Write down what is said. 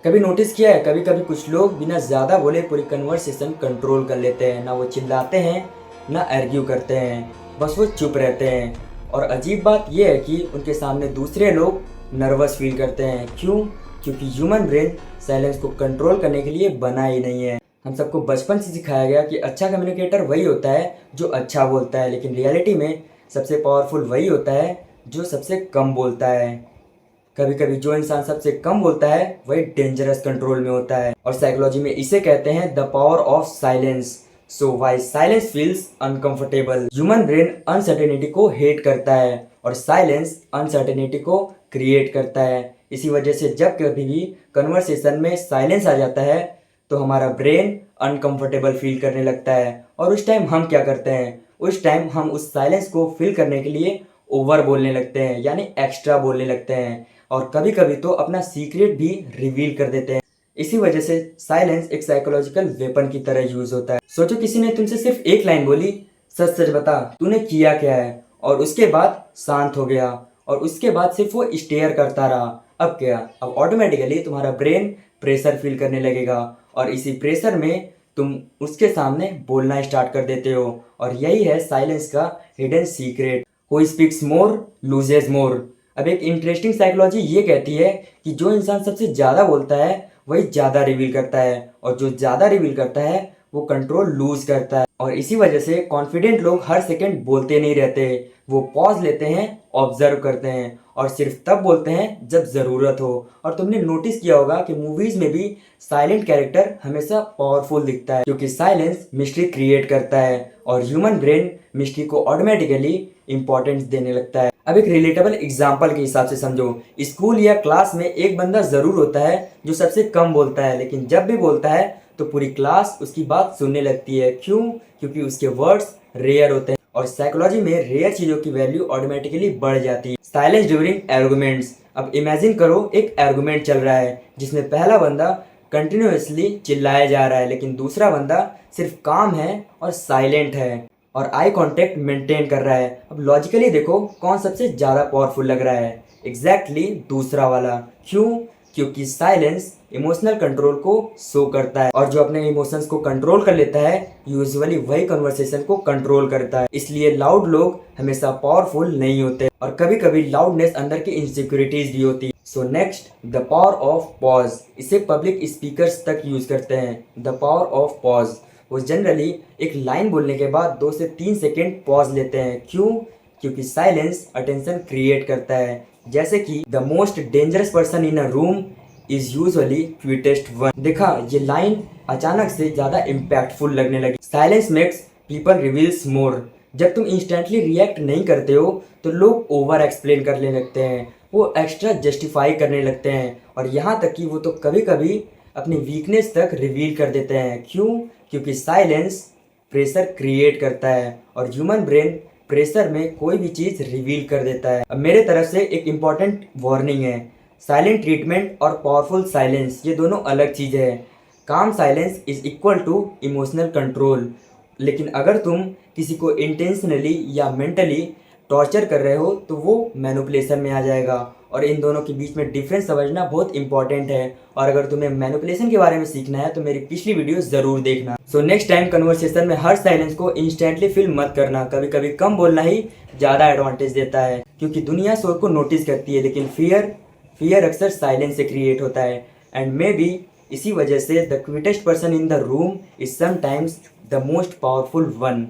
कभी नोटिस किया है, कभी कभी कुछ लोग बिना ज़्यादा बोले पूरी कन्वर्सेशन कंट्रोल कर लेते हैं। ना वो चिल्लाते हैं, ना आर्ग्यू करते हैं, बस वो चुप रहते हैं। और अजीब बात यह है कि उनके सामने दूसरे लोग नर्वस फील करते हैं। क्यों? क्योंकि ह्यूमन ब्रेन साइलेंस को कंट्रोल करने के लिए बना ही नहीं है। हम सबको बचपन से सिखाया गया कि अच्छा कम्युनिकेटर वही होता है जो अच्छा बोलता है, लेकिन रियलिटी में सबसे पावरफुल वही होता है जो सबसे कम बोलता है। कभी कभी जो इंसान सबसे कम बोलता है वही डेंजरस कंट्रोल में होता है, और साइकोलॉजी में इसे कहते हैं the power of silence. So why silence feels uncomfortable. Human brain uncertainty को हेट करता है और साइलेंस अनसर्टेनिटी को क्रिएट करता है। इसी वजह से जब कभी भी कन्वर्सेशन में साइलेंस आ जाता है तो हमारा ब्रेन अनकंफर्टेबल फील करने लगता है, और उस टाइम हम क्या करते हैं? उस टाइम हम उस साइलेंस को फिल करने के लिए ओवर बोलने लगते हैं, यानी एक्स्ट्रा बोलने लगते हैं, और कभी कभी तो अपना सीक्रेट भी रिवील कर देते हैं। इसी वजह से साइलेंस एक साइकोलॉजिकल वेपन की तरह यूज होता है। सोचो किसी ने तुमसे सिर्फ एक लाइन बोली, सच सच बता तूने किया क्या है, और उसके बाद शांत हो गया, और उसके बाद सिर्फ वो स्टेयर करता रहा। अब क्या? अब ऑटोमेटिकली तुम्हारा ब्रेन प्रेशर फील करने लगेगा, और इसी प्रेशर में तुम उसके सामने बोलना स्टार्ट कर देते हो। और यही है साइलेंस का hidden secret. Who speaks more loses more. अब एक इंटरेस्टिंग साइकोलॉजी ये कहती है कि जो इंसान सबसे ज़्यादा बोलता है वही ज़्यादा रिवील करता है, और जो ज़्यादा रिवील करता है वो कंट्रोल लूज करता है। और इसी वजह से कॉन्फिडेंट लोग हर सेकंड बोलते नहीं रहते, वो पॉज लेते हैं, ऑब्जर्व करते हैं, और सिर्फ तब बोलते हैं जब ज़रूरत हो। और तुमने नोटिस किया होगा कि मूवीज़ में भी साइलेंट कैरेक्टर हमेशा पावरफुल दिखता है, क्योंकि साइलेंस मिस्ट्री क्रिएट करता है, और ह्यूमन ब्रेन मिस्ट्री को ऑटोमेटिकली इंपॉर्टेंस देने लगता है। अब एक रिलेटेबल एग्जाम्पल के हिसाब से समझो। स्कूल या क्लास में एक बंदा ज़रूर होता है जो सबसे कम बोलता है, लेकिन जब भी बोलता है तो पूरी क्लास उसकी बात सुनने लगती है। क्यों? क्योंकि उसके वर्ड्स रेयर होते हैं, और साइकोलॉजी में रेयर चीज़ों की वैल्यू ऑटोमेटिकली बढ़ जाती है। Silence during arguments. अब इमेजिन करो एक आर्गुमेंट चल रहा है जिसमें पहला बंदा कंटिन्यूसली चिल्लाया जा रहा है, लेकिन दूसरा बंदा सिर्फ काम है और साइलेंट है और आई कांटेक्ट मेंटेन कर रहा है। अब लॉजिकली देखो कौन सबसे ज़्यादा पावरफुल लग रहा है? एग्जैक्टली दूसरा वाला। क्यों? क्योंकि साइलेंस इमोशनल कंट्रोल को शो करता है, और जो अपने इमोशंस को कंट्रोल कर लेता है यूजुअली वही कन्वर्सेशन को कंट्रोल करता है। इसलिए लाउड लोग हमेशा पावरफुल नहीं होते, और कभी कभी लाउडनेस अंदर की इनसिक्योरिटीज भी होती है। So next, the power of pause. इसे पब्लिक स्पीकर्स तक यूज करते हैं। The power of pause. वो जनरली एक लाइन बोलने के बाद 2 से 3 सेकेंड पॉज लेते हैं। क्यों? क्योंकि साइलेंस अटेंशन क्रिएट करता है। जैसे कि the most dangerous person in a room is usually quietest one. देखा, ये लाइन अचानक से ज़्यादा इम्पैक्टफुल लगने लगी। Silence makes people reveals more. जब तुम इंस्टेंटली रिएक्ट नहीं करते हो तो लोग ओवर एक्सप्लेन करने लगते हैं, वो एक्स्ट्रा जस्टिफाई करने लगते हैं, और यहाँ तक कि वो तो कभी कभी अपनी वीकनेस तक रिवील कर देते हैं। क्यों? क्योंकि साइलेंस प्रेशर क्रिएट करता है, और ह्यूमन ब्रेन प्रेशर में कोई भी चीज़ रिवील कर देता है। अब मेरे तरफ से एक इम्पॉर्टेंट वार्निंग है। साइलेंट ट्रीटमेंट और पावरफुल साइलेंस ये दोनों अलग चीज़ है। Calm silence is equal to emotional control, लेकिन अगर तुम किसी को इंटेंशनली या मेंटली टॉर्चर कर रहे हो तो वो मैनिपुलेशन में आ जाएगा, और इन दोनों के बीच में डिफरेंस समझना बहुत इंपॉर्टेंट है। और अगर तुम्हें मैनिपुलेशन के बारे में सीखना है तो मेरी पिछली वीडियो ज़रूर देखना। सो नेक्स्ट टाइम कन्वर्सेशन में हर साइलेंस को इंस्टेंटली फील मत करना। कभी कभी कम बोलना ही ज़्यादा एडवांटेज देता है, क्योंकि दुनिया शोर को नोटिस करती है, लेकिन फियर अक्सर साइलेंस से क्रिएट होता है। एंड मे बी इसी वजह से the quietest person in the room is sometimes the most powerful one.